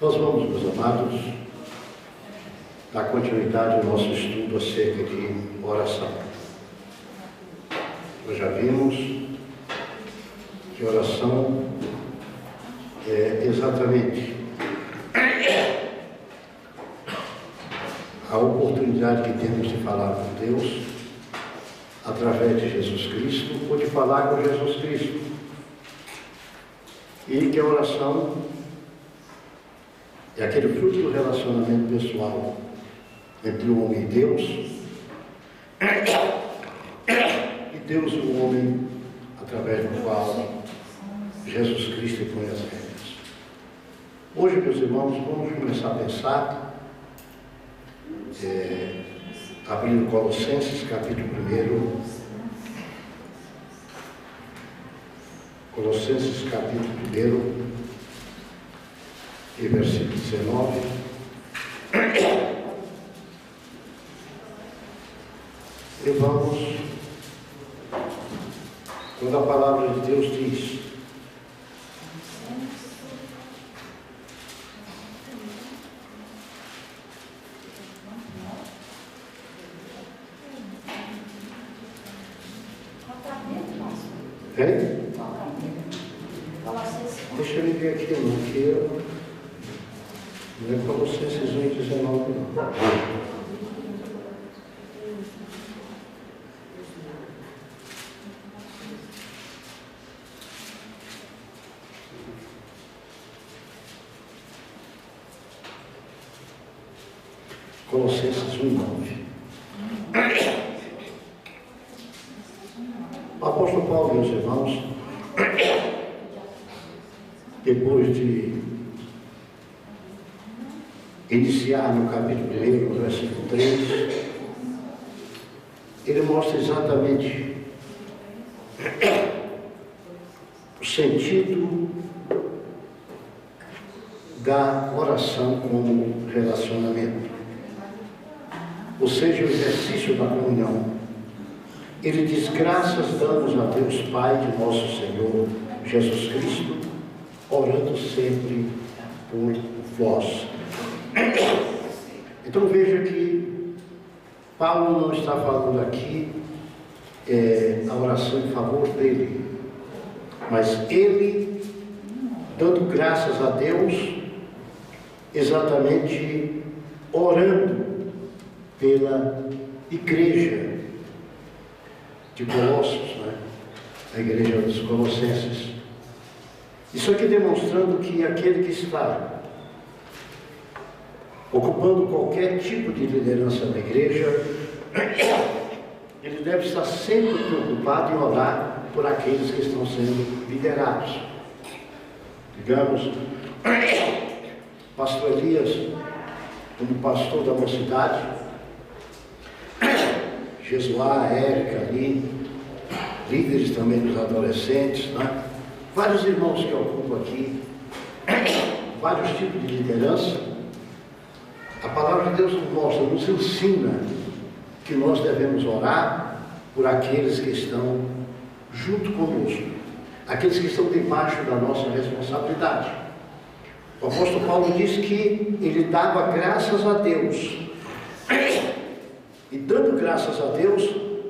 Nós vamos, meus amados, dar continuidade ao nosso estudo acerca de oração. Nós já vimos que oração é exatamente a oportunidade que temos de falar com Deus através de Jesus Cristo ou de falar com Jesus Cristo. E que a oração é aquele fruto do relacionamento pessoal entre o homem e Deus, e Deus e o homem, através do qual Jesus Cristo põe as regras. Hoje, meus irmãos, vamos começar a pensar, abrindo Colossenses, capítulo 1, Colossenses, capítulo 1, e versículo 19. E vamos, quando a palavra de Deus diz: hein? Deixa eu ver aqui, não, que não é Colossenses 1, 19, não. Colossenses 1, 9. O apóstolo Paulo, meus irmãos, depois de iniciar no capítulo 1, no versículo 3, ele mostra exatamente o sentido da oração como relacionamento, ou seja, o exercício da comunhão. Ele diz: graças damos a Deus Pai de nosso Senhor Jesus Cristo, orando sempre por vós. Então veja que Paulo não está falando aqui a oração em favor dele, mas ele dando graças a Deus, exatamente orando pela igreja de Colossos, né? A igreja dos Colossenses. Isso aqui demonstrando que aquele que está ocupando qualquer tipo de liderança na igreja, ele deve estar sempre preocupado em orar por aqueles que estão sendo liderados. Digamos, pastor Elias, como pastor da mocidade, Jesuá, Érica ali, líderes também dos adolescentes, né? Vários irmãos que ocupam aqui vários tipos de liderança. A palavra de Deus nos mostra, nos ensina que nós devemos orar por aqueles que estão junto conosco, aqueles que estão debaixo da nossa responsabilidade. O apóstolo Paulo diz que ele dava graças a Deus, e dando graças a Deus,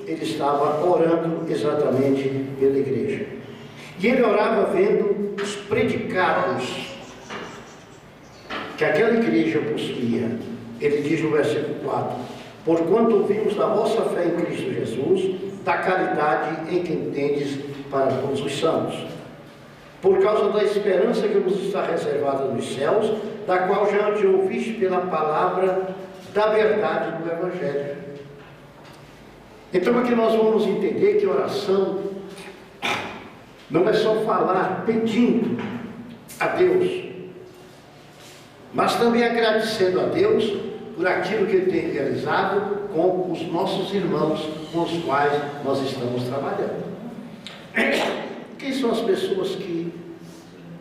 ele estava orando exatamente pela igreja. E ele orava vendo os predicados que aquela igreja possuía. Ele diz no versículo 4: porquanto ouvimos da vossa fé em Cristo Jesus, da caridade em quem tendes para todos os santos, por causa da esperança que vos está reservada nos céus, da qual já antes ouviste pela palavra da verdade do Evangelho. Então aqui nós vamos entender que oração não é só falar pedindo a Deus, mas também agradecendo a Deus por aquilo que Ele tem realizado com os nossos irmãos com os quais nós estamos trabalhando. Quem são as pessoas que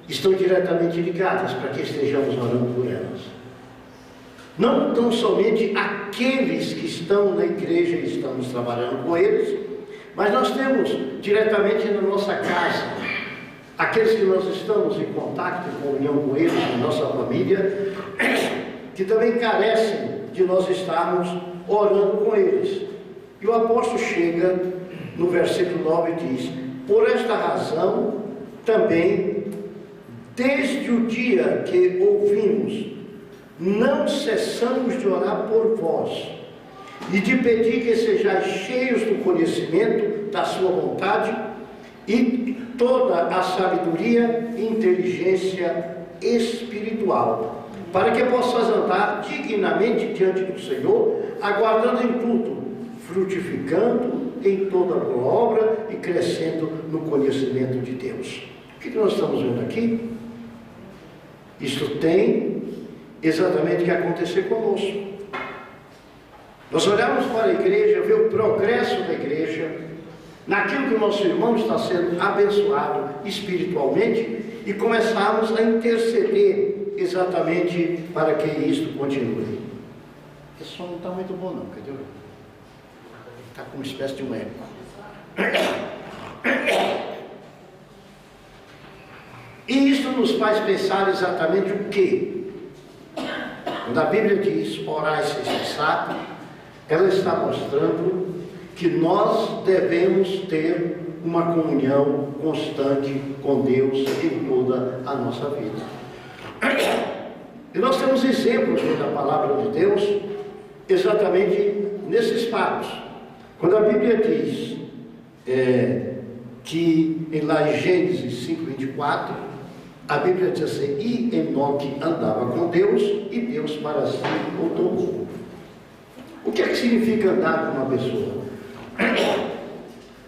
estão diretamente ligadas para que estejamos orando por elas? Não tão somente aqueles que estão na igreja e estamos trabalhando com eles, mas nós temos diretamente na nossa casa aqueles que nós estamos em contato e comunhão com eles, em nossa família, que também carecem de nós estarmos orando com eles. E o apóstolo chega no versículo 9 e diz: por esta razão também, desde o dia que ouvimos, não cessamos de orar por vós e de pedir que sejais cheios do conhecimento da sua vontade e toda a sabedoria e inteligência espiritual, para que possas andar dignamente diante do Senhor, aguardando em tudo, frutificando em toda boa obra e crescendo no conhecimento de Deus. O que nós estamos vendo aqui? Isto tem exatamente o que acontecer conosco. Nós olhamos para a igreja, ver o progresso da igreja, naquilo que o nosso irmão está sendo abençoado espiritualmente, e começarmos a interceder exatamente para que isto continue. Esse som não está muito bom não, cadê? Está com uma espécie de um eco. E isso nos faz pensar exatamente o quê? Quando a Bíblia diz orai sem cessar, ela está mostrando que nós devemos ter uma comunhão constante com Deus em toda a nossa vida. E nós temos exemplos da palavra de Deus exatamente nesses fatos. Quando a Bíblia diz que em lá em Gênesis 5:24, a Bíblia diz assim: e Enoque andava com Deus e Deus para si o tomou. O que é que significa andar com uma pessoa?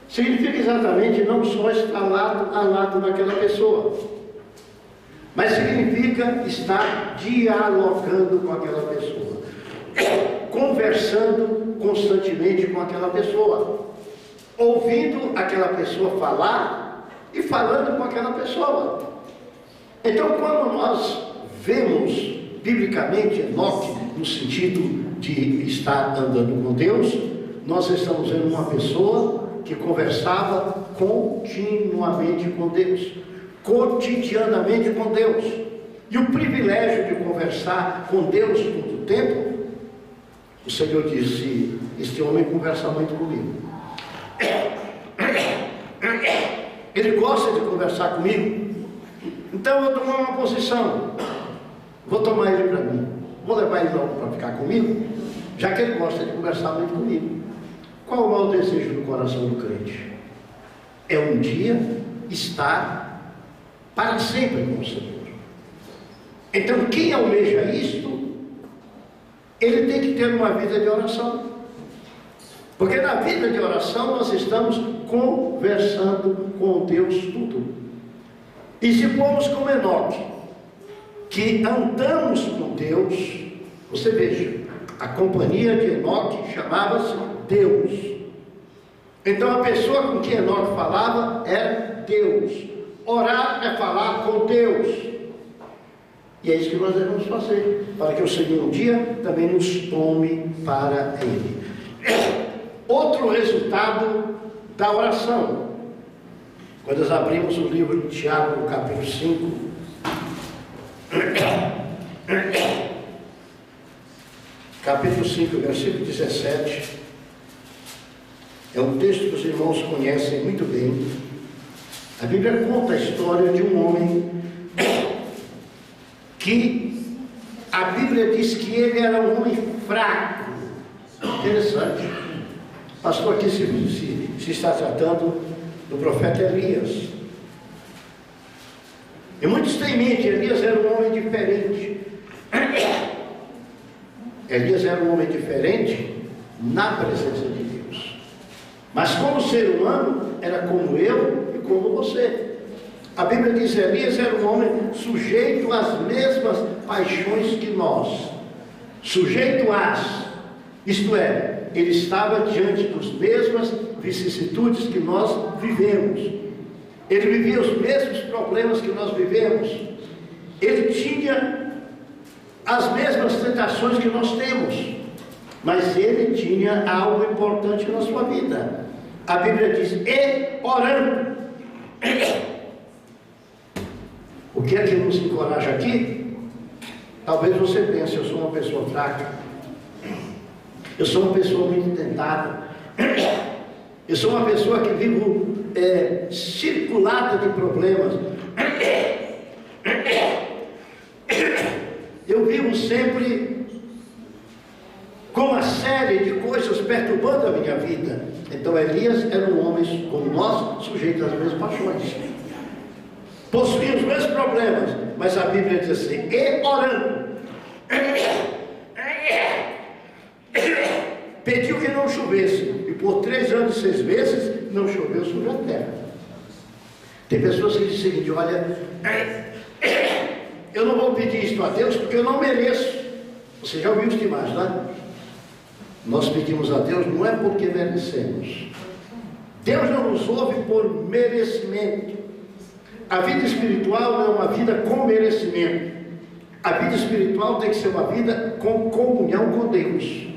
Significa exatamente não só estar lado a lado daquela pessoa, mas significa estar dialogando com aquela pessoa, conversando constantemente com aquela pessoa, ouvindo aquela pessoa falar e falando com aquela pessoa. Então, quando nós vemos biblicamente Enoque no sentido de estar andando com Deus, nós estamos vendo uma pessoa que conversava continuamente com Deus, cotidianamente com Deus. E o privilégio de conversar com Deus todo o tempo, o Senhor disse: este homem conversa muito comigo. Ele gosta de conversar comigo. Então eu vou tomar uma posição. Vou tomar ele para mim. Vou levar ele logo para ficar comigo, já que ele gosta de conversar muito comigo. Qual é o maior desejo do coração do crente? É um dia estar para sempre com o Senhor. Então quem almeja isto, ele tem que ter uma vida de oração. Porque na vida de oração nós estamos conversando com Deus tudo. E se formos como Enoque, que andamos com Deus, você veja, a companhia de Enoque chamava-se Deus. Então a pessoa com quem Enoque falava era Deus. Orar é falar com Deus. E é isso que nós devemos fazer, para que o Senhor um dia também nos tome para Ele. Outro resultado da oração. Quando nós abrimos o livro de Tiago, no capítulo 5, capítulo 5, versículo 17, é um texto que os irmãos conhecem muito bem. A Bíblia conta a história de um homem que a Bíblia diz que ele era um homem fraco. Interessante. Pastor, aqui se está tratando do profeta Elias. E muitos têm em mente, Elias era um homem diferente. Elias era um homem diferente na presença de Deus. Mas como ser humano, era como eu e como você. A Bíblia diz que Elias era um homem sujeito às mesmas paixões que nós. Sujeito às, isto é, ele estava diante das mesmas vicissitudes que nós vivemos. Ele vivia os mesmos problemas que nós vivemos. Ele tinha as mesmas tentações que nós temos. Mas ele tinha algo importante na sua vida. A Bíblia diz: e orando. O que é que nos encoraja aqui? Talvez você pense, eu sou uma pessoa fraca, eu sou uma pessoa muito tentada, eu sou uma pessoa que vivo circulada de problemas, eu vivo sempre com uma série de coisas perturbando a minha vida. Então Elias era um homem como nós, sujeito às mesmas paixões, possuía os mesmos problemas, mas a Bíblia diz assim: e orando, pediu que não chovesse, e por 3 anos e 6 meses não choveu sobre a terra. Tem pessoas que dizem o seguinte: olha, eu não vou pedir isto a Deus porque eu não mereço. Você já ouviu isso demais, não é? Nós pedimos a Deus não é porque merecemos. Deus não nos ouve por merecimento. A vida espiritual não é uma vida com merecimento. A vida espiritual tem que ser uma vida com comunhão com Deus.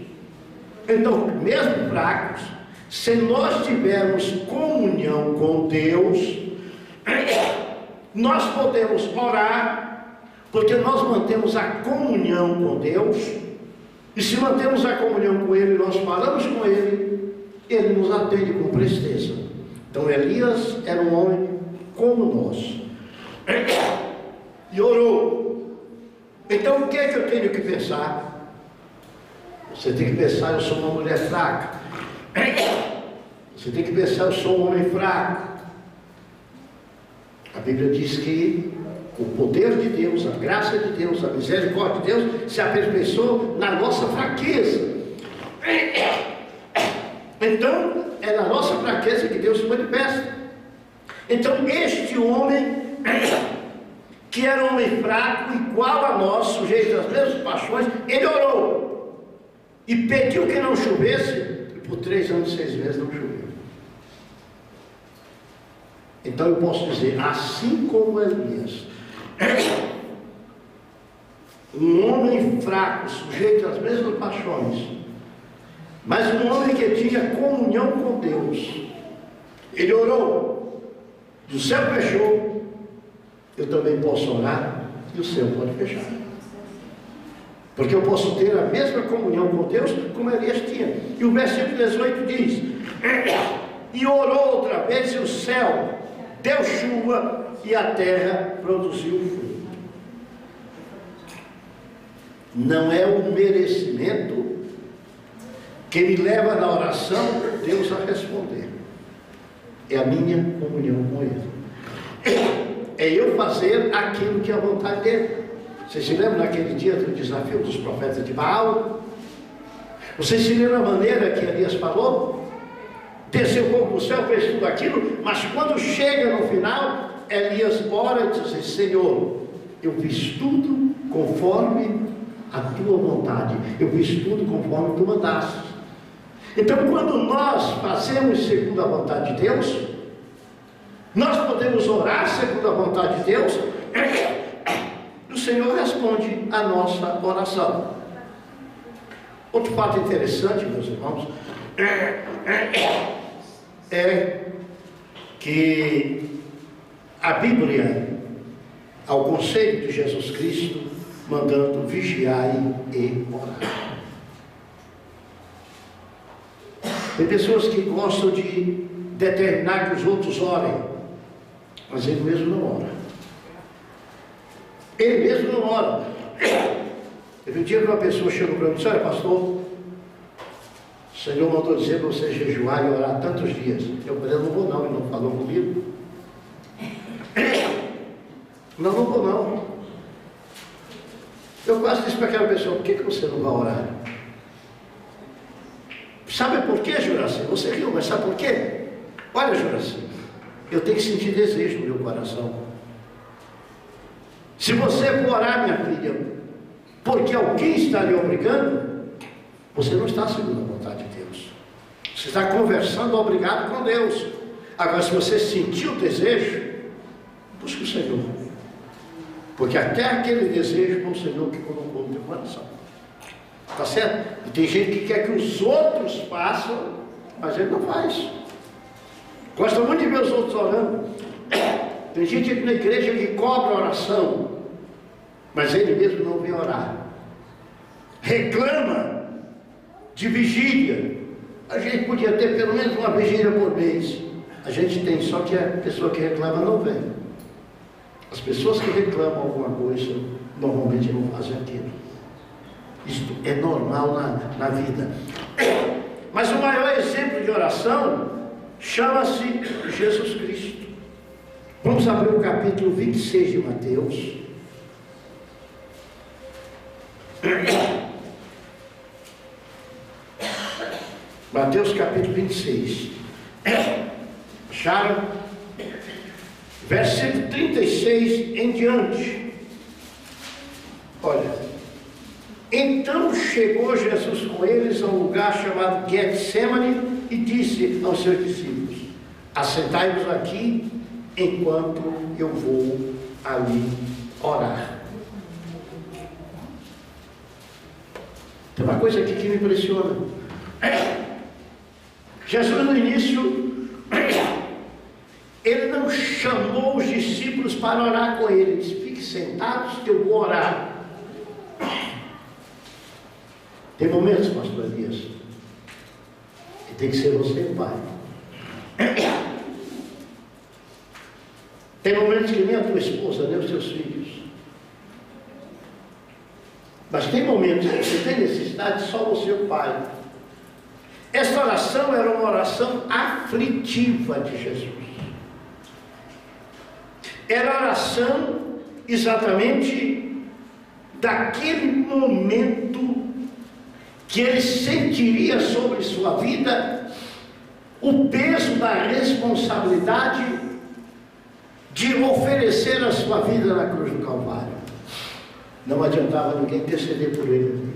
Então, mesmo fracos, se nós tivermos comunhão com Deus, nós podemos orar, porque nós mantemos a comunhão com Deus, e se mantemos a comunhão com Ele, nós falamos com Ele, Ele nos atende com presteza. Então Elias era um homem como nós, e orou. Então o que é que eu tenho que pensar? Você tem que pensar: eu sou uma mulher fraca. Você tem que pensar: eu sou um homem fraco. A Bíblia diz que o poder de Deus, a graça de Deus, a misericórdia de Deus se aperfeiçoou na nossa fraqueza. Então é na nossa fraqueza que Deus se manifesta. Então este homem, que era um homem fraco, igual a nós, sujeito às mesmas paixões, ele orou e pediu que não chovesse, e por 3 anos e 6 meses não choveu. Então eu posso dizer, assim como Elias, um homem fraco, sujeito às mesmas paixões, mas um homem que tinha comunhão com Deus, ele orou, e o céu fechou. Eu também posso orar e o céu pode fechar, porque eu posso ter a mesma comunhão com Deus como Elias tinha. E o versículo 18 diz: e orou outra vez, e o céu deu chuva e a terra produziu fruto. Não é o merecimento que me leva na oração Deus a responder, é a minha comunhão com Ele, é eu fazer aquilo que é a vontade dele. Vocês se lembram naquele dia do desafio dos profetas de Baal? Vocês se lembram a maneira que Elias falou? Desceu fogo do céu, fez tudo aquilo, mas quando chega no final, Elias ora e diz assim: Senhor, eu fiz tudo conforme a tua vontade, eu fiz tudo conforme tu mandaste. Então, quando nós fazemos segundo a vontade de Deus, nós podemos orar segundo a vontade de Deus, e o Senhor responde a nossa oração. Outro fato interessante, meus irmãos, é que a Bíblia, ao conselho de Jesus Cristo, mandando vigiai e orar. Tem pessoas que gostam de determinar que os outros orem, mas ele mesmo não ora. Ele mesmo não ora. Teve um dia que uma pessoa chegou para mim e disse: olha, pastor, o Senhor mandou dizer para você jejuar e orar tantos dias. Eu falei: eu não vou não, ele não falou comigo. Não vou não. Eu quase disse para aquela pessoa: por que você não vai orar? Sabe por quê, Juraci? Você riu, mas sabe por quê? Olha, Juraci, eu tenho que sentir desejo no meu coração. Se você for orar, minha filha, porque alguém está lhe obrigando, você não está segundo a vontade de Deus. Você está conversando obrigado com Deus. Agora, se você sentir o desejo, busque o Senhor, porque até aquele desejo foi o Senhor que colocou no teu coração. Está certo? E tem gente que quer que os outros façam, mas ele não faz. Gosta muito de ver os outros orando. Tem gente aqui na igreja que cobra oração, mas ele mesmo não vem orar. Reclama de vigília. A gente podia ter pelo menos uma vigília por mês. A gente tem, só que a pessoa que reclama não vem. As pessoas que reclamam alguma coisa, normalmente não fazem aquilo. Isto é normal na vida. Mas o maior exemplo de oração chama-se Jesus Cristo. Vamos abrir o capítulo 26 de Mateus. Mateus capítulo 26. Acharam? Versículo 36 em diante. Olha. Então chegou Jesus com eles a um lugar chamado Getsemane e disse aos seus discípulos: assentai-vos aqui enquanto eu vou ali orar. Tem uma coisa aqui que me impressiona. Jesus no início, ele não chamou os discípulos para orar com ele. Ele disse: fiquem sentados que eu vou orar. Tem momentos, pastor Elias, que tem que ser você o pai. Tem momentos que nem a tua esposa, nem os teus filhos. Mas tem momentos que você tem necessidade de só você o pai. Esta oração era uma oração aflitiva de Jesus. Era a oração exatamente daquele momento que ele sentiria sobre sua vida o peso da responsabilidade de oferecer a sua vida na cruz do Calvário. Não adiantava ninguém interceder por ele.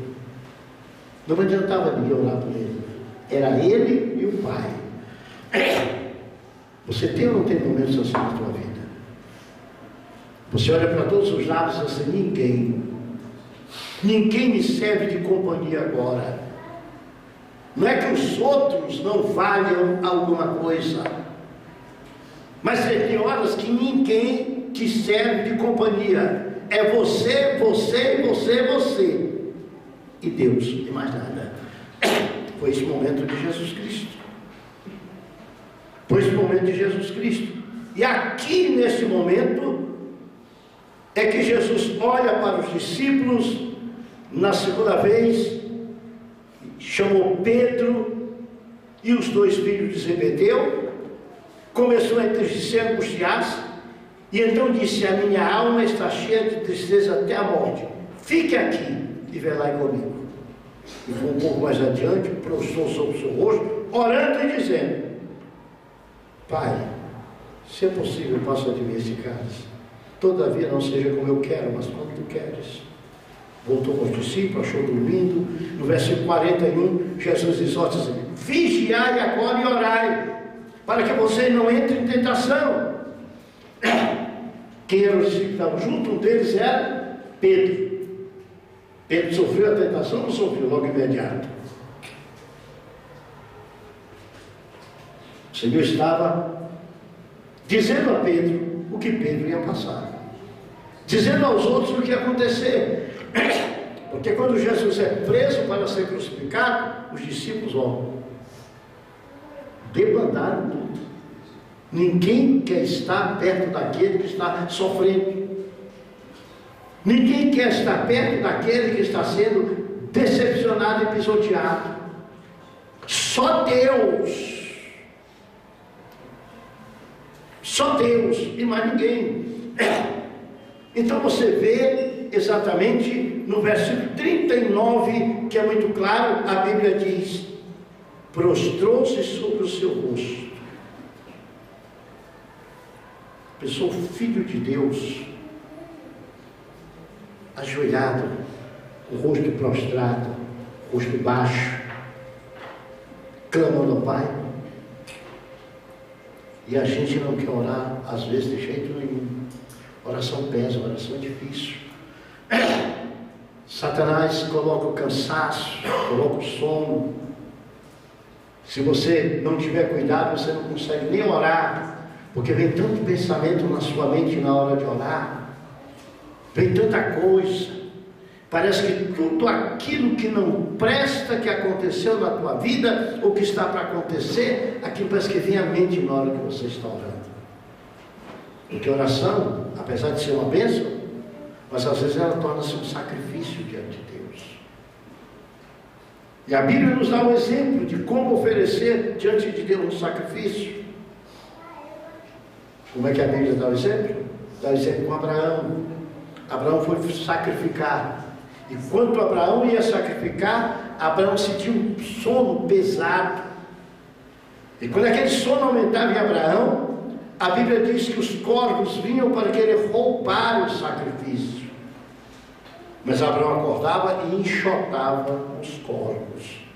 Não adiantava ninguém orar por ele. Era ele e o Pai. Você tem ou não tem momentos assim na sua vida? Você olha para todos os lados e diz assim: ninguém me serve de companhia agora. Não é que os outros não valham alguma coisa, mas tem horas que ninguém te serve de companhia. É você, você, você, você e Deus, e mais nada. Foi esse momento de Jesus Cristo. Foi esse momento de Jesus Cristo. E aqui nesse momento é que Jesus olha para os discípulos na segunda vez, chamou Pedro e os dois filhos de Zebedeu, começou a entristecer, a angustiar-se, e então disse: a minha alma está cheia de tristeza até a morte, fique aqui e velai comigo. E foi um pouco mais adiante, prostrou sobre o seu rosto, orando e dizendo: Pai, se é possível, passa de mim esse cálice, todavia não seja como eu quero, mas como tu queres. Voltou com os discípulos, achou dormindo. No versículo 41, Jesus exorta assim: vigiai agora e orai, para que você não entre em tentação. Quem eram os discípulos que estavam junto? Um deles era Pedro. Pedro sofreu a tentação, não sofreu logo imediato. O Senhor estava dizendo a Pedro o que Pedro ia passar, dizendo aos outros o que ia acontecer. Porque quando Jesus é preso para ser crucificado, os discípulos, debandaram tudo. Ninguém quer estar perto daquele que está sofrendo. Ninguém quer estar perto daquele que está sendo decepcionado e pisoteado. Só Deus. Só Deus e mais ninguém. Então você vê exatamente no versículo 39, que é muito claro, a Bíblia diz: prostrou-se sobre o seu rosto. Pensou, filho de Deus, ajoelhado, o rosto prostrado, o rosto baixo, clamando ao Pai. E a gente não quer orar, às vezes, de jeito nenhum. Oração pesa, oração é difícil. Satanás coloca o cansaço, coloca o sono. Se você não tiver cuidado, você não consegue nem orar, Porque vem tanto pensamento na sua mente na hora de orar, vem tanta coisa, parece que tudo aquilo que não presta, que aconteceu na tua vida, ou que está para acontecer, aquilo parece que vem à mente na hora que você está orando. Porque a oração, apesar de ser uma bênção, mas às vezes ela torna-se um sacrifício diante de Deus. E a Bíblia nos dá um exemplo de como oferecer diante de Deus um sacrifício. Como é que a Bíblia dá o exemplo? Dá o exemplo com Abraão. Abraão foi sacrificar. E quando Abraão ia sacrificar, Abraão sentiu um sono pesado. E quando aquele sono aumentava em Abraão, a Bíblia diz que os corvos vinham para querer roubar o sacrifício. Mas Abraão acordava e enxotava os corvos.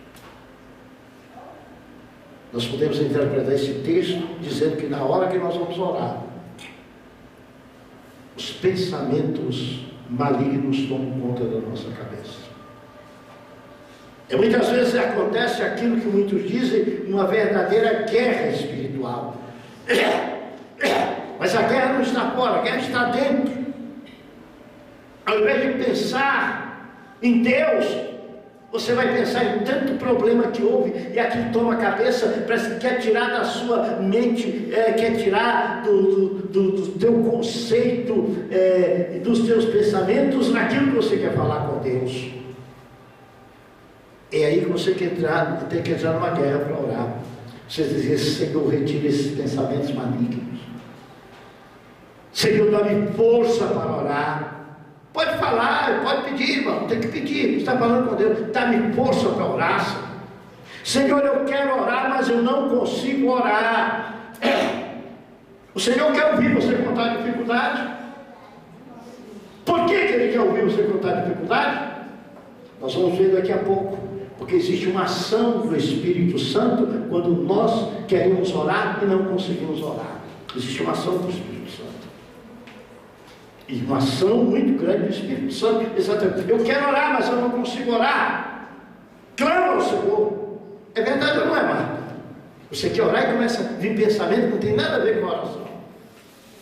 Nós podemos interpretar esse texto dizendo que na hora que nós vamos orar, os pensamentos malignos tomam conta da nossa cabeça. E muitas vezes acontece aquilo que muitos dizem, uma verdadeira guerra espiritual. Mas a guerra não está fora, a guerra está dentro. Ao invés de pensar em Deus, você vai pensar em tanto problema que houve, e aquilo toma a cabeça, parece que quer tirar da sua mente, quer tirar do teu conceito, dos teus pensamentos, naquilo que você quer falar com Deus. É aí que você tem que entrar numa guerra para orar. Você dizer: Senhor, retira esses pensamentos malignos. Senhor, dá-me força para orar. Pode falar, pode pedir, irmão, tem que pedir. Você está falando com Deus, dá-me força para orar. Senhor, eu quero orar, mas eu não consigo orar. O Senhor quer ouvir você contar dificuldade. Por que Ele quer ouvir você contar dificuldade? Nós vamos ver daqui a pouco. Porque existe uma ação do Espírito Santo quando nós queremos orar e não conseguimos orar. Existe uma ação do Espírito Santo. E uma ação muito grande do Espírito Santo. Exatamente. Eu quero orar, mas eu não consigo orar. Clama ao Senhor. É verdade ou não é, Marta? Você quer orar e começa a vir pensamento que não tem nada a ver com a oração.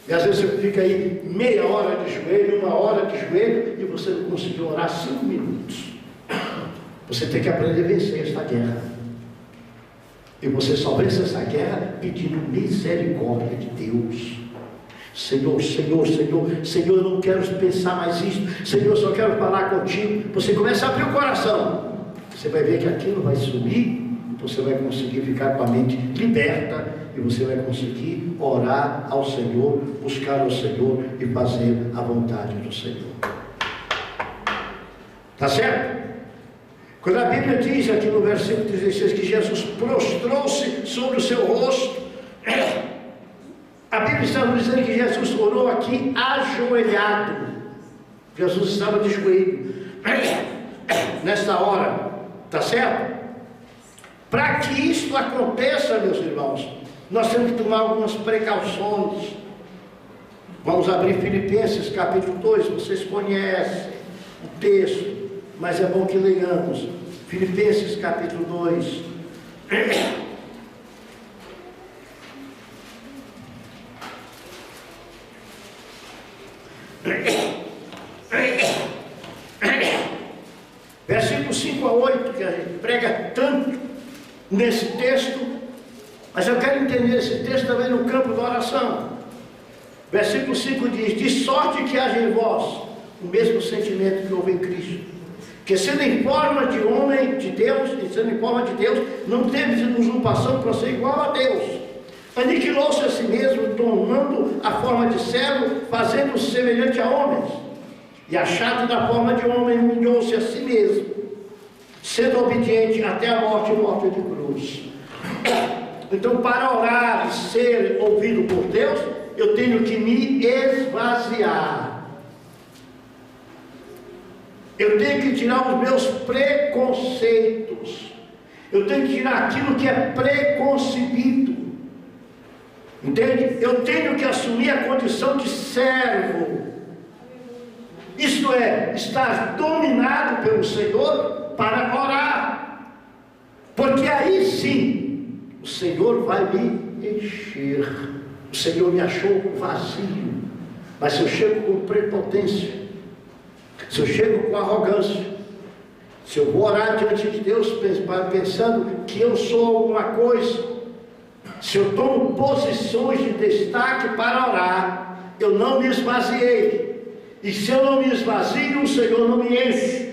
E às vezes você fica aí meia hora de joelho, uma hora de joelho, e você não conseguiu orar 5 minutos. Você tem que aprender a vencer esta guerra. E você só vence essa guerra pedindo misericórdia de Deus. Senhor, Senhor, Senhor, Senhor, eu não quero pensar mais isso. Senhor, eu só quero falar contigo. Você começa a abrir o coração. Você vai ver que aquilo vai sumir. Você vai conseguir ficar com a mente liberta. E você vai conseguir orar ao Senhor, buscar o Senhor e fazer a vontade do Senhor. Tá certo? Quando a Bíblia diz aqui no versículo 16 que Jesus prostrou-se sobre o seu rosto, a Bíblia está nos dizendo que Jesus orou aqui ajoelhado. Jesus estava de joelho nesta hora, tá certo? Para que isto aconteça, meus irmãos, nós temos que tomar algumas precauções. Vamos abrir Filipenses capítulo 2, vocês conhecem o texto, mas é bom que leiamos. Filipenses capítulo 2. Versículo 5 a 8, que a gente prega tanto nesse texto, mas eu quero entender esse texto também no campo da oração. Versículo 5 diz: de sorte que haja em vós o mesmo sentimento que houve em Cristo, que sendo em forma de homem de Deus, e sendo em forma de Deus, não teve usurpação para ser igual a Deus. Aniquilou-se a si mesmo, tomando a forma de servo, fazendo-se semelhante a homens. E achado da forma de homem, humilhou-se a si mesmo, sendo obediente até a morte e morte de cruz. Então, para orar e ser ouvido por Deus, eu tenho que me esvaziar. Eu tenho que tirar os meus preconceitos. Eu tenho que tirar aquilo que é preconcebido. Entende? Eu tenho que assumir a condição de servo. Isto é, estar dominado pelo Senhor para orar. Porque aí sim, o Senhor vai me encher. o Senhor me achou vazio. Mas se eu chego com prepotência, se eu chego com arrogância, se eu vou orar diante de Deus pensando que eu sou alguma coisa, se eu tomo posições de destaque para orar, eu não me esvaziei. E se eu não me esvazio, o Senhor não me enche.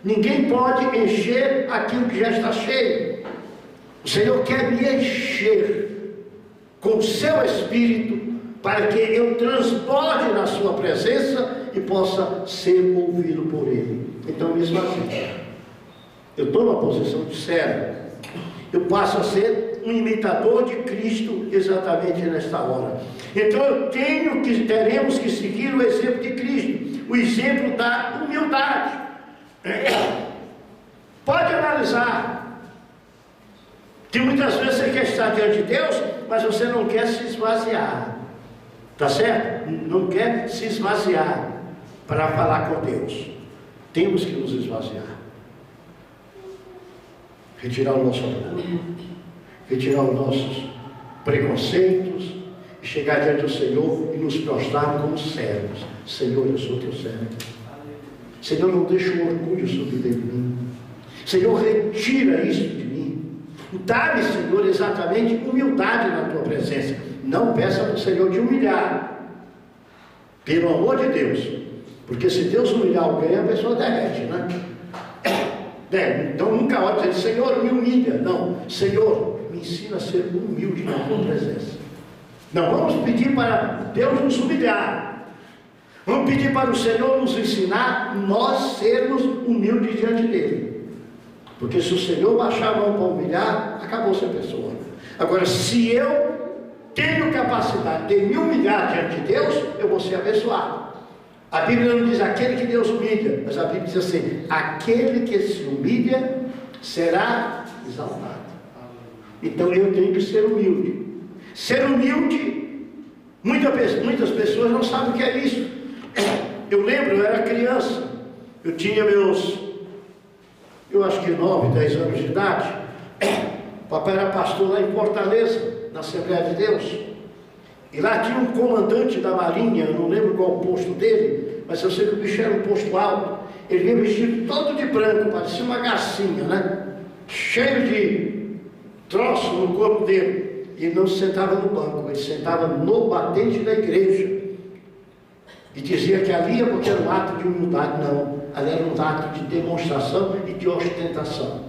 Ninguém pode encher aquilo que já está cheio. O Senhor quer me encher com o seu Espírito, para que eu transborde na sua presença e possa ser ouvido por Ele. Então me esvazio. Eu tomo a posição de servo. Eu passo a ser um imitador de Cristo exatamente nesta hora. Então teremos que seguir o exemplo de Cristo, o exemplo da humildade. Pode analisar que muitas vezes você quer estar diante de Deus, mas você não quer se esvaziar. Tá certo? Não quer se esvaziar para falar com Deus. Temos que nos esvaziar. Retirar o nosso orgulho, retirar os nossos preconceitos, e chegar diante do Senhor e nos prostrar como servos. Senhor, eu sou teu servo. Senhor, não deixa o orgulho subir dentro de mim. Senhor, retira isso de mim. Dá-me, Senhor, exatamente humildade na tua presença. Não peça para o Senhor te humilhar, pelo amor de Deus, porque se Deus humilhar alguém, a pessoa derrete, né? Então nunca ore dizendo, Senhor, me humilha. Não, Senhor, me ensina a ser humilde na tua presença. Não vamos pedir para Deus nos humilhar, vamos pedir para o Senhor nos ensinar nós sermos humildes diante dele. Porque se o Senhor baixar a mão para humilhar, acabou-se a pessoa. Agora, se eu tenho capacidade de me humilhar diante de Deus, eu vou ser abençoado. A Bíblia não diz aquele que Deus humilha, mas a Bíblia diz assim, aquele que se humilha será exaltado. Então eu tenho que ser humilde. Ser humilde, muitas pessoas não sabem o que é isso. Eu lembro, eu era criança, eu tinha eu acho que 9, 10 anos de idade. O papai era pastor lá em Fortaleza, na Assembleia de Deus, e lá tinha um comandante da Marinha, eu não lembro qual o posto dele, mas eu sei que o bicho era um posto alto. Ele vinha vestido todo de branco, parecia uma garcinha, né? Cheio de troço no corpo dele. E ele não se sentava no banco, ele sentava no batente da igreja e dizia que ali porque era um ato de humildade. Não, ali era um ato de demonstração e de ostentação.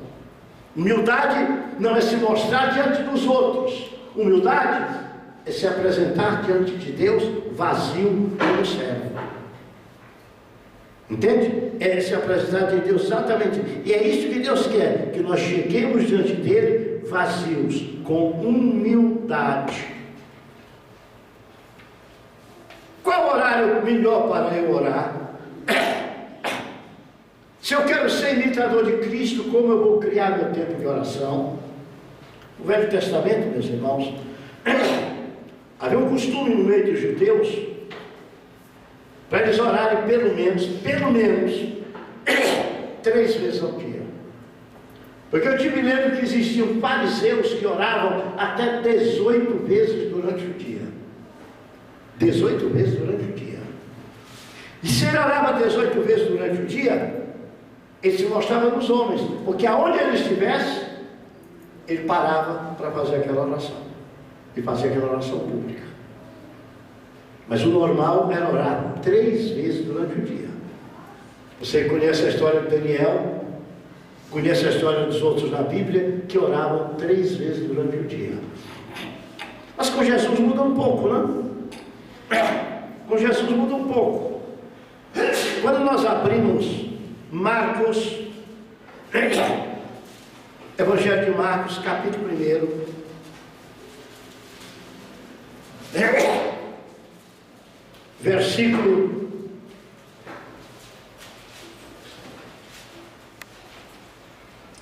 Humildade não é se mostrar diante dos outros. Humildade é se apresentar diante de Deus vazio como servo. Entende? É se apresentar diante de Deus exatamente. E é isso que Deus quer, que nós cheguemos diante dele vazios, com humildade. Qual horário melhor para eu orar? Se eu quero ser imitador de Cristo, como eu vou criar meu tempo de oração? O Velho Testamento, meus irmãos, havia um costume no meio dos judeus, para eles orarem pelo menos 3 vezes ao dia. Porque eu me lembro que existiam fariseus que oravam até 18 vezes durante o dia. 18 vezes durante o dia. E se ele orava 18 vezes durante o dia, ele se mostrava nos homens, porque aonde ele estivesse, ele parava para fazer aquela oração, e fazer aquela oração pública. Mas o normal era orar 3 vezes durante o dia. Você conhece a história de Daniel, conhece a história dos outros na Bíblia, que oravam 3 vezes durante o dia. Mas com Jesus muda um pouco, não? Com Jesus muda um pouco. Quando nós abrimos Marcos, Evangelho de Marcos, capítulo 1, versículo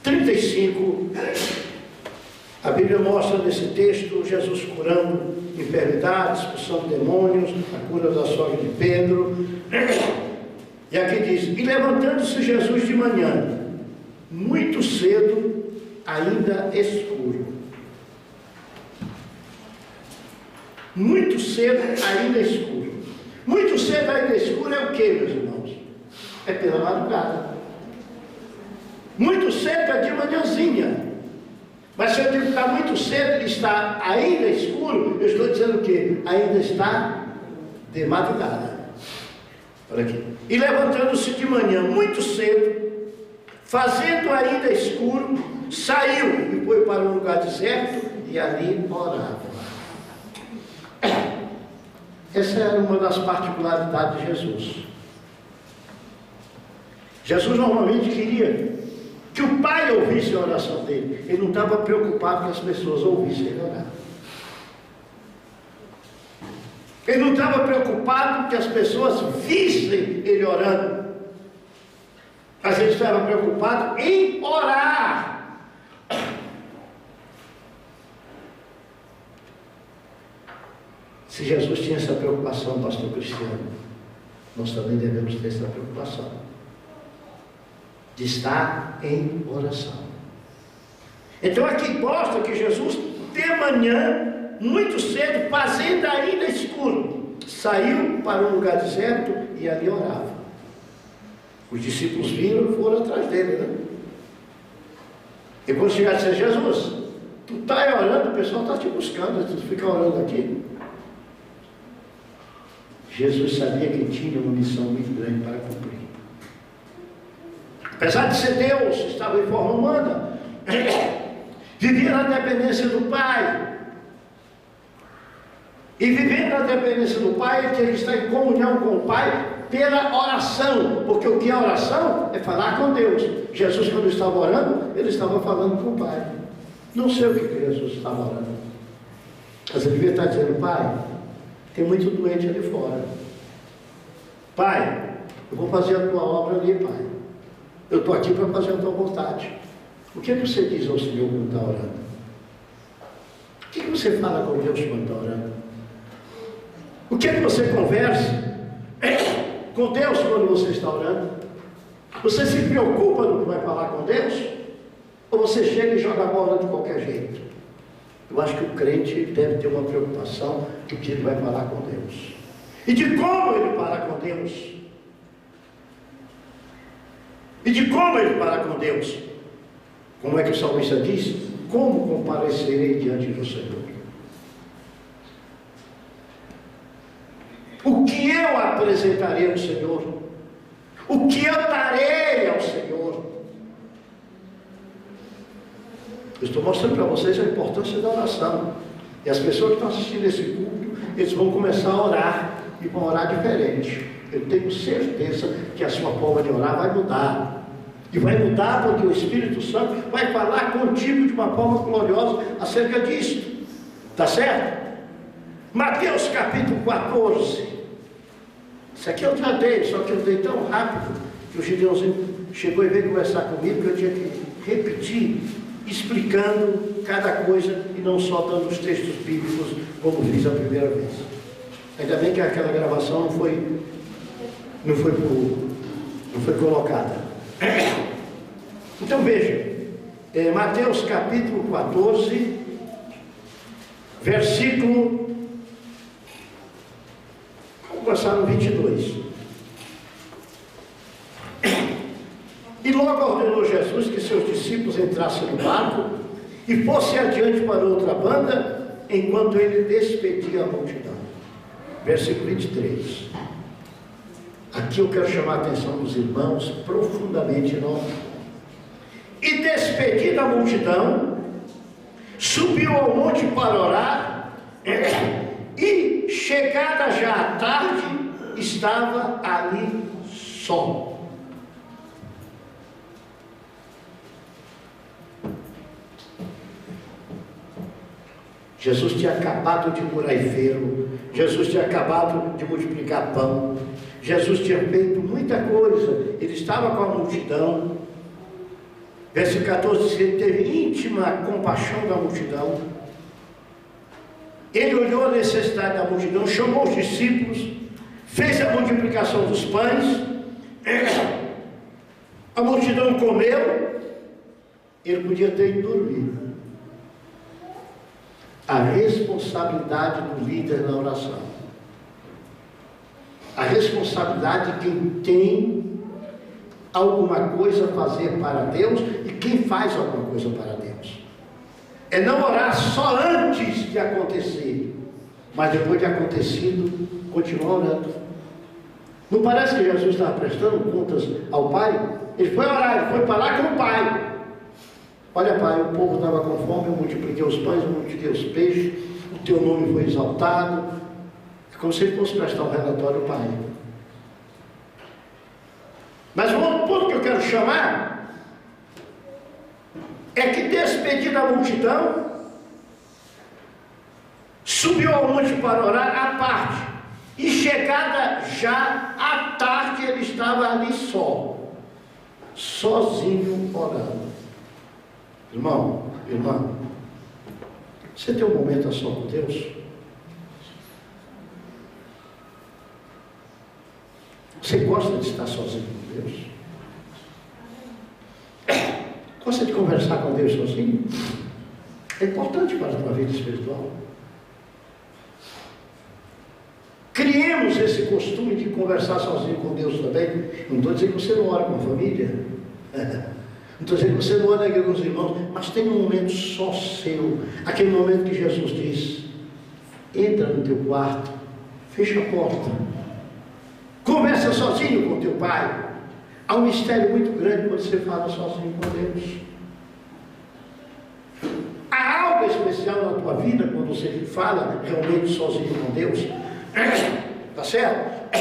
35, a Bíblia mostra nesse texto Jesus curando enfermidades, expulsando demônios, a cura da sogra de Pedro. E aqui diz, e levantando-se Jesus de manhã, muito cedo, ainda escuro. muito cedo, ainda escuro. Muito cedo, ainda escuro é o que, meus irmãos? É pela madrugada. Muito cedo é de manhãzinha. Mas se eu digo que está muito cedo e está ainda escuro, eu estou dizendo o quê? Ainda está de madrugada. Olha aqui. E levantando-se de manhã muito cedo, fazendo ainda escuro, saiu e foi para um lugar deserto e ali orava. Essa era uma das particularidades de Jesus. Jesus normalmente queria que o Pai ouvisse a oração dele. Ele não estava preocupado que as pessoas ouvissem ele orar. Ele não estava preocupado que as pessoas vissem ele orando. Mas ele estava preocupado em orar. Se Jesus tinha essa preocupação, pastor Cristiano, nós também devemos ter essa preocupação de estar em oração. Então aqui mostra que Jesus, de manhã, muito cedo, fazendo ainda escuro, saiu para um lugar deserto e ali orava. Os discípulos viram e foram atrás dele, né? E quando chegaram e disseram: Jesus, tu está orando, o pessoal está te buscando, tu fica orando aqui. Jesus sabia que tinha uma missão muito grande para cumprir. Apesar de ser Deus, estava em forma humana, vivia na dependência do Pai. E vivendo na dependência do Pai, ele tinha que estar em comunhão com o Pai pela oração. Porque o que é oração? É falar com Deus. Jesus, quando estava orando, ele estava falando com o Pai. Não sei o que Jesus estava orando. Mas ele devia estar dizendo: Pai, tem muito doente ali fora. Pai, eu vou fazer a tua obra ali, Pai. Eu estou aqui para fazer a tua vontade. O que é que você diz ao Senhor quando está orando? O que é que você fala com Deus quando está orando? O que é que você conversa com Deus quando você está orando? Você se preocupa no que vai falar com Deus? Ou você chega e joga a bola de qualquer jeito? Eu acho que o crente deve ter uma preocupação do que ele vai falar com Deus. E de como ele fala com Deus. E de como ele fala com Deus. Como é que o salmista diz? Como comparecerei diante do Senhor? O que eu apresentarei ao Senhor? O que eu darei ao Senhor? Eu estou mostrando para vocês a importância da oração. E as pessoas que estão assistindo esse culto, eles vão começar a orar. E vão orar diferente. Eu tenho certeza que a sua forma de orar vai mudar. E vai mudar porque o Espírito Santo vai falar contigo de uma forma gloriosa acerca disso. Tá certo? Mateus capítulo 14. Isso aqui eu já dei, só que eu dei tão rápido que o Gideãozinho chegou e veio conversar comigo que eu tinha que repetir, explicando cada coisa e não só dando os textos bíblicos como fiz a primeira vez. Ainda bem que aquela gravação não foi colocada. Então veja, Mateus capítulo 14, versículo, vamos começar no 22. E logo ordenou Jesus que seus discípulos entrassem no barco e fossem adiante para outra banda, enquanto ele despedia a multidão. Versículo 23. Aqui eu quero chamar a atenção dos irmãos profundamente não. E despedida a multidão, subiu ao monte para orar, e chegada já a tarde, estava ali só. Jesus tinha acabado de curar enfermo, Jesus tinha acabado de multiplicar pão, Jesus tinha feito muita coisa, ele estava com a multidão. Versículo 14 diz que ele teve íntima compaixão da multidão. Ele olhou a necessidade da multidão, chamou os discípulos, fez a multiplicação dos pães, a multidão comeu, ele podia ter ido dormir. a responsabilidade do líder na oração. A responsabilidade de quem tem alguma coisa a fazer para Deus e quem faz alguma coisa para Deus. É não orar só antes de acontecer, mas depois de acontecido, continuar orando. Não parece que Jesus estava prestando contas ao Pai? Ele foi orar, ele foi falar com o Pai. Olha, Pai, o povo estava com fome, eu multipliquei os pães, eu multipliquei os peixes, o teu nome foi exaltado. É como se ele fosse prestar um relatório ao Pai. Mas o outro ponto que eu quero chamar é que, despedida a multidão, subiu ao monte para orar à parte. E chegada já à tarde, ele estava ali sozinho orando. Irmão, irmã, você tem um momento a só com Deus? Você gosta de estar sozinho com Deus? Gosta de conversar com Deus sozinho? É importante para a tua vida espiritual. Criemos esse costume de conversar sozinho com Deus também. Não estou dizendo que você não ora com a família. Não estou dizendo que você não ora aqui com os irmãos. Mas tem um momento só seu. Aquele momento que Jesus diz: entra no teu quarto, fecha a porta, conversa sozinho com teu Pai. Há um mistério muito grande quando você fala sozinho com Deus. Há algo especial na tua vida quando você fala realmente sozinho com Deus. Tá certo?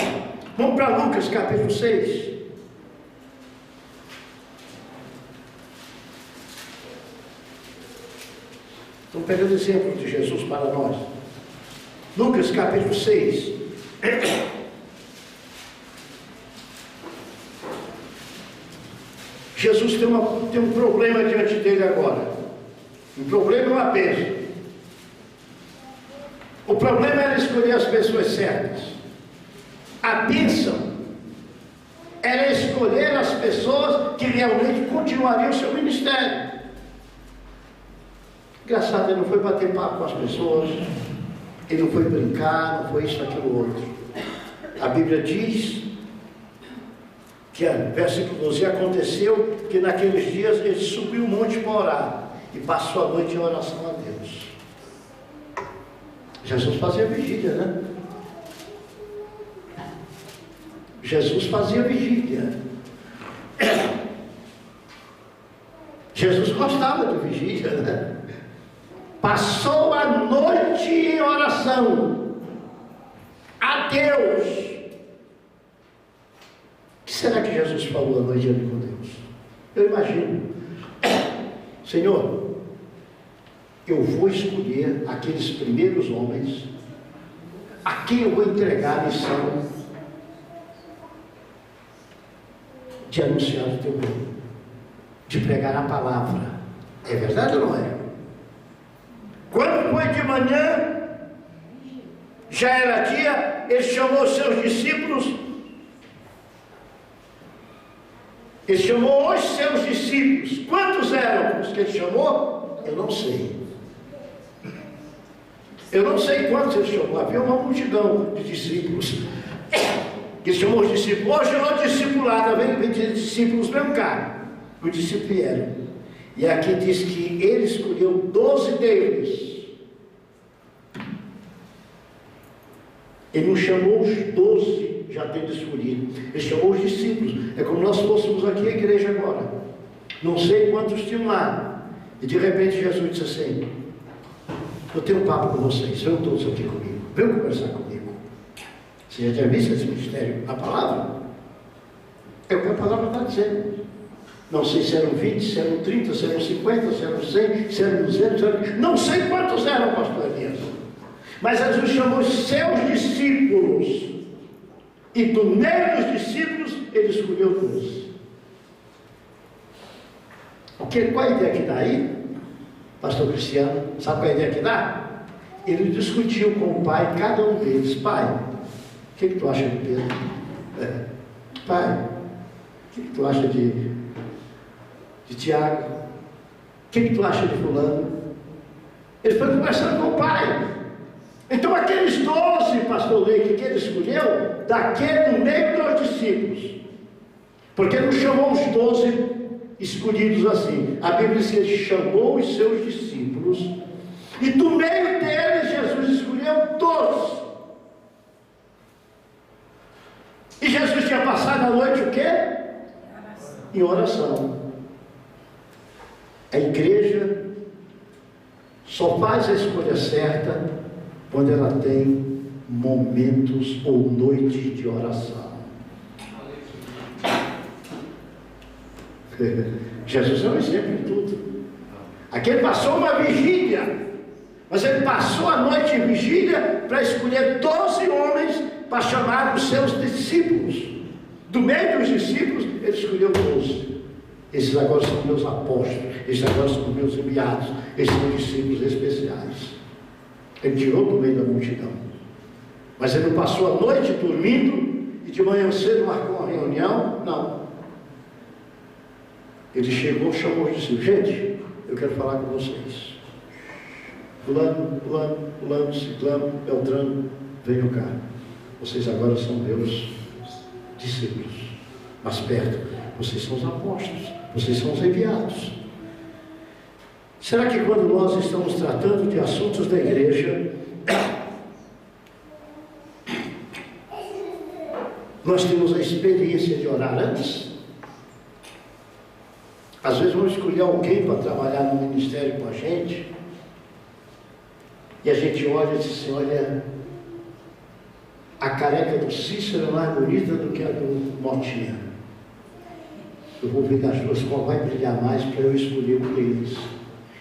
Vamos para Lucas capítulo 6. Estou pegando exemplos de Jesus para nós. Lucas capítulo 6. Jesus tem um problema diante dele agora. Um problema é uma bênção. O problema era escolher as pessoas certas. A bênção era escolher as pessoas que realmente continuariam o seu ministério. Engraçado, ele não foi bater papo com as pessoas, ele não foi brincar, não foi isso, aquilo, outro. A Bíblia diz que, versículo 12, aconteceu que naqueles dias ele subiu o monte para orar e passou a noite em oração a Deus. Jesus fazia vigília, né? Jesus fazia vigília. Jesus gostava de vigília, né? Passou a noite em oração a Deus. O que será que Jesus falou a noite ali com Deus? Eu imagino: Senhor, eu vou escolher aqueles primeiros homens a quem eu vou entregar a missão de anunciar o teu nome, de pregar a palavra. É verdade ou não é? Quando foi de manhã, já era dia, ele chamou os seus discípulos. Ele chamou os seus discípulos. Quantos eram os que ele chamou? Eu não sei. Eu não sei quantos ele chamou. Havia uma multidão de discípulos. Ele chamou os discípulos. Hoje não é discipulado, vem de discípulos mesmo cá. Os discípulos vieram. E aqui diz que ele escolheu 12 deles. Ele não chamou os 12 já tendo escolhido. Ele chamou os discípulos. É como nós fôssemos aqui a igreja agora. Não sei quantos tinham lá. E de repente Jesus disse assim: eu tenho um papo com vocês, venham todos aqui comigo, venham conversar comigo. Você já tinha visto esse ministério na palavra? É o que a palavra está dizendo. Não sei se eram 20, se eram 30, se eram 50, se eram 100, se eram 200, não sei quantos eram, pastor Elias. Mas Jesus chamou os seus discípulos, e do meio dos discípulos ele escolheu 12. Qual a ideia que dá aí, pastor Cristiano? Sabe qual a ideia que dá? Ele discutiu com o pai, cada um deles: pai, o que tu acha de Pedro? Pai, o que tu acha de Tiago? O que tu acha de fulano? Ele foi conversando com o pai. Então aqueles 12, pastor Leite, que ele escolheu, daquele no meio dos discípulos, porque ele não chamou os 12 escolhidos assim. A Bíblia diz que ele chamou os seus discípulos, e do meio deles Jesus escolheu 12. E Jesus tinha passado a noite o quê? Em oração. A igreja só faz a escolha certa quando ela tem momentos ou noites de oração. Jesus é um exemplo de tudo. Aqui ele passou uma vigília, mas ele passou a noite em vigília para escolher 12 homens para chamar os seus discípulos. Do meio dos discípulos, ele escolheu 12. Esses agora são meus apóstolos, esses agora são meus enviados, esses são discípulos especiais. Ele tirou do meio da multidão. Mas ele não passou a noite dormindo e de manhã cedo marcou uma reunião, não. Ele chegou, chamou os discípulos: gente, eu quero falar com vocês. Fulano, ciclano, beltrano, venham cá. Vocês agora são meus discípulos. Mais perto, vocês são os apóstolos, vocês são os enviados. Será que quando nós estamos tratando de assuntos da igreja, nós temos a experiência de orar antes? Às vezes vamos escolher alguém para trabalhar no ministério com a gente, e a gente olha e diz assim: olha, a careca do Cícero é mais bonita do que a do Motinha. Eu vou ver das duas qual vai brilhar mais para eu escolher um deles.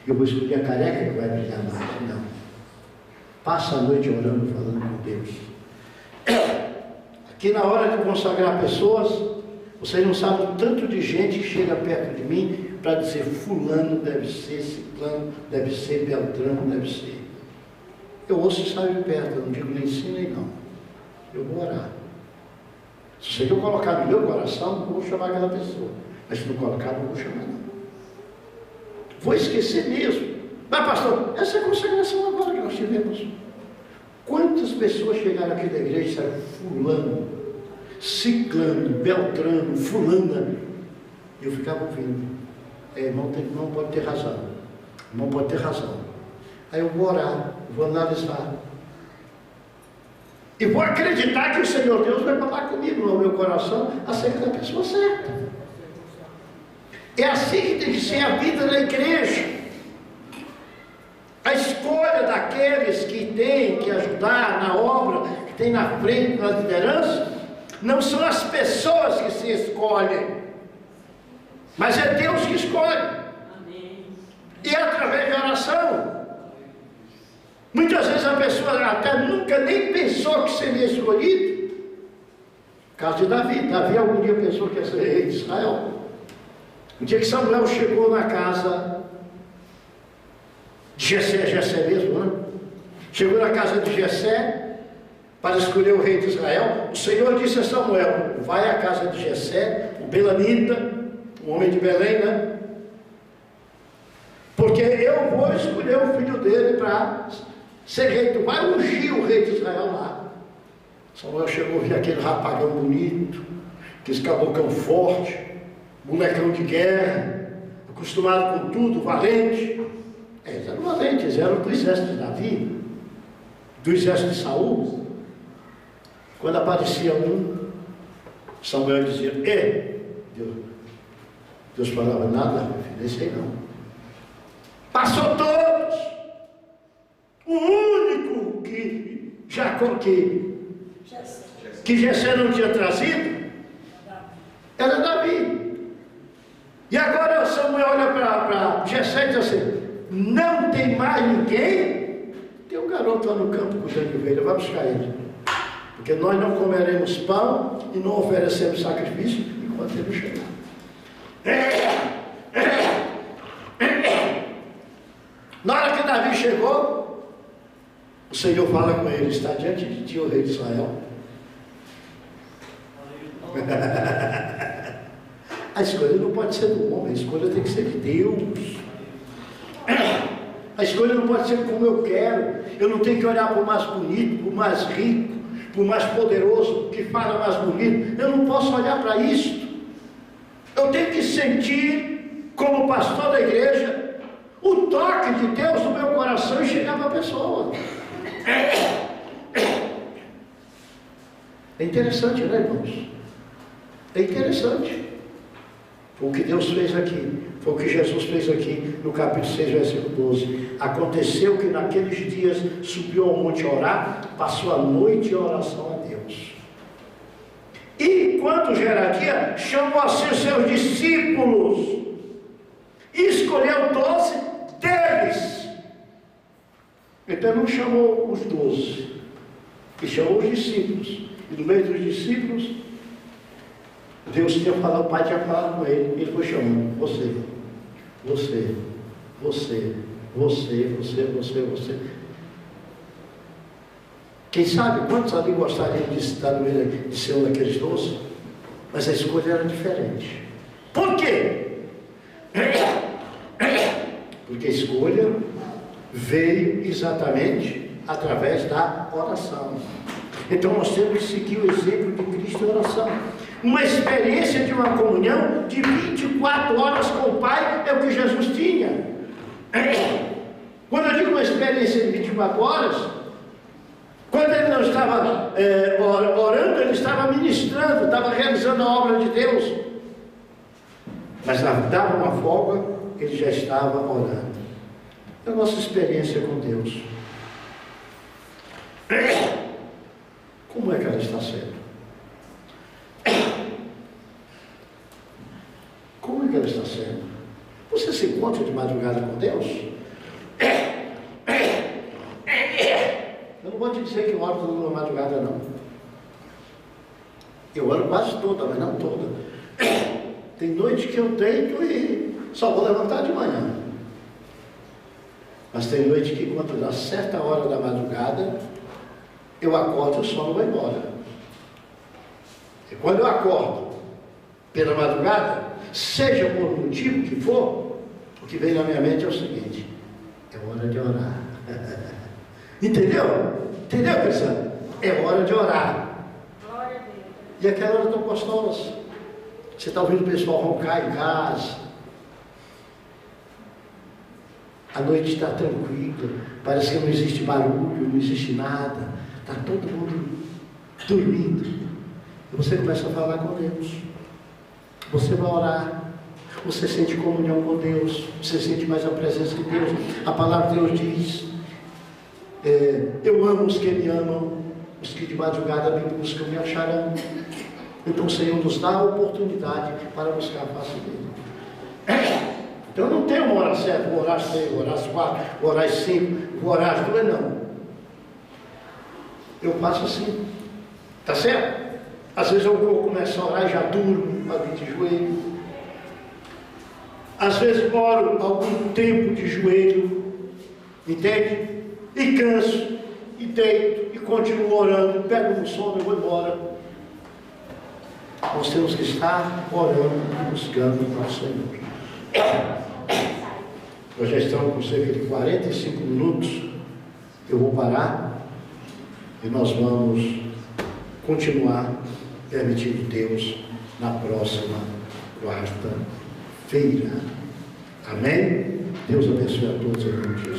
Eu vou escolher a careca que vai brilhar mais. Não. Passa a noite orando, falando com Deus. Aqui na hora de consagrar pessoas, vocês não sabem o tanto de gente que chega perto de mim para dizer: fulano deve ser, ciclano deve ser, beltrano deve ser. Eu ouço e saio de perto, eu não digo nem sim nem não. Eu vou orar. Se eu colocar no meu coração, eu vou chamar aquela pessoa. Mas se não colocar, não vou chamar não. Vou esquecer mesmo. Mas pastor, essa é a consagração agora que nós tivemos. Quantas pessoas chegaram aqui da igreja e disseram: fulano, ciclano, beltrano, fulana? E eu ficava ouvindo. Irmão pode ter razão. Irmão pode ter razão. Aí eu vou orar, vou analisar. E vou acreditar que o Senhor Deus vai falar comigo no meu coração acerca da pessoa certa. É assim que tem que ser a vida da igreja. A escolha daqueles que têm que ajudar na obra, que tem na frente, na liderança, não são as pessoas que se escolhem, mas é Deus que escolhe. Amém. E é através da oração. Muitas vezes a pessoa até nunca nem pensou que seria escolhido. Caso de Davi. Davi algum dia pensou que ia ser rei de Israel. Um dia que Samuel chegou na casa de Jessé mesmo, né? Chegou na casa de Jessé para escolher o rei de Israel. O Senhor disse a Samuel: vai à casa de Jessé, o belamita, o homem de Belém, né? Porque eu vou escolher o filho dele para ser rei. Tu vai ungir o rei de Israel lá. Samuel chegou, viu aquele rapagão bonito, aquele cabocão forte, bonecão de guerra, acostumado com tudo, valente. Eles eram valentes, eles eram do exército de Davi, do exército de Saul. Quando aparecia um, Samuel dizia: Deus falava: nada, meu filho, esse aí não. Passou todos. O único que Jessé não tinha trazido era Davi. E agora Samuel olha para Jessé e diz assim: não tem mais ninguém? Tem um garoto lá no campo cuidando de ovelha, vai buscar ele. Porque nós não comeremos pão e não oferecemos sacrifício enquanto ele não chegar. Na hora que Davi chegou, o Senhor fala com ele: está diante de ti o rei de Israel. A escolha não pode ser do homem, a escolha tem que ser de Deus. A escolha não pode ser como eu quero. Eu não tenho que olhar para o mais bonito, para o mais rico, para o mais poderoso, que fala mais bonito. Eu não posso olhar para isso. Eu tenho que sentir, como pastor da igreja, o toque de Deus no meu coração e chegar para a pessoa. É interessante, né, irmãos? É interessante. Foi o que Deus fez aqui, foi o que Jesus fez aqui no capítulo 6, versículo 12. Aconteceu que naqueles dias subiu ao monte orar, passou a noite em oração a Deus. E enquanto geradia, chamou a si os seus discípulos e escolheu 12 deles. Então não chamou os 12, ele chamou os discípulos. E no meio dos discípulos, Deus tinha falado, o Pai tinha falado com ele, ele foi chamando, você. Quem sabe quantos ali gostariam de estar no meio de ser um daqueles 12? Mas a escolha era diferente. Por quê? Porque a escolha veio exatamente através da oração. Então nós temos que seguir o exemplo de Cristo em oração. Uma experiência de uma comunhão de 24 horas com o Pai é o que Jesus tinha. Quando eu digo uma experiência de 24 horas, quando ele não estava orando, ele estava ministrando, estava realizando a obra de Deus. Mas dava uma folga, ele já estava orando. É a nossa experiência com Deus. Como é que ela está sendo? Como é que ela está sendo? Você se encontra de madrugada com Deus? Eu não vou te dizer que eu oro toda madrugada, não. Eu oro quase toda, mas não toda. Tem noite que eu deito e só vou levantar de manhã. Mas tem noite que quando dá certa hora da madrugada, eu acordo e o sono vai embora. E quando eu acordo pela madrugada, seja por motivo que for, o que vem na minha mente é o seguinte: é hora de orar. Entendeu? Entendeu, Cristiano? É hora de orar. Glória a Deus. E aquela hora tão gostosa. Você está ouvindo o pessoal roncar em casa. A noite está tranquila. Parece que não existe barulho, não existe nada. Está todo mundo dormindo. E você começa a falar com Deus. Você vai orar. Você sente comunhão com Deus. Você sente mais a presença de Deus. A palavra de Deus diz: eu amo os que me amam. Os que de madrugada me buscam me acharão. Então o Senhor nos dá a oportunidade para buscar a face dele. Então eu não tenho uma hora certa, vou orar às 6, vou orar às 4, vou orar às 5, vou orar às 2, não. Eu faço assim, tá certo? Às vezes eu vou começar a orar e já durmo ali de joelho. Às vezes oro algum tempo de joelho, entende? E canso, e deito, e continuo orando, pego no sono e vou embora. Nós temos que estar orando e buscando o nosso Senhor. Nós já estamos com cerca de 45 minutos. Eu vou parar e nós vamos continuar permitindo Deus na próxima quarta-feira. Amém? Deus abençoe a todos em nome de Jesus.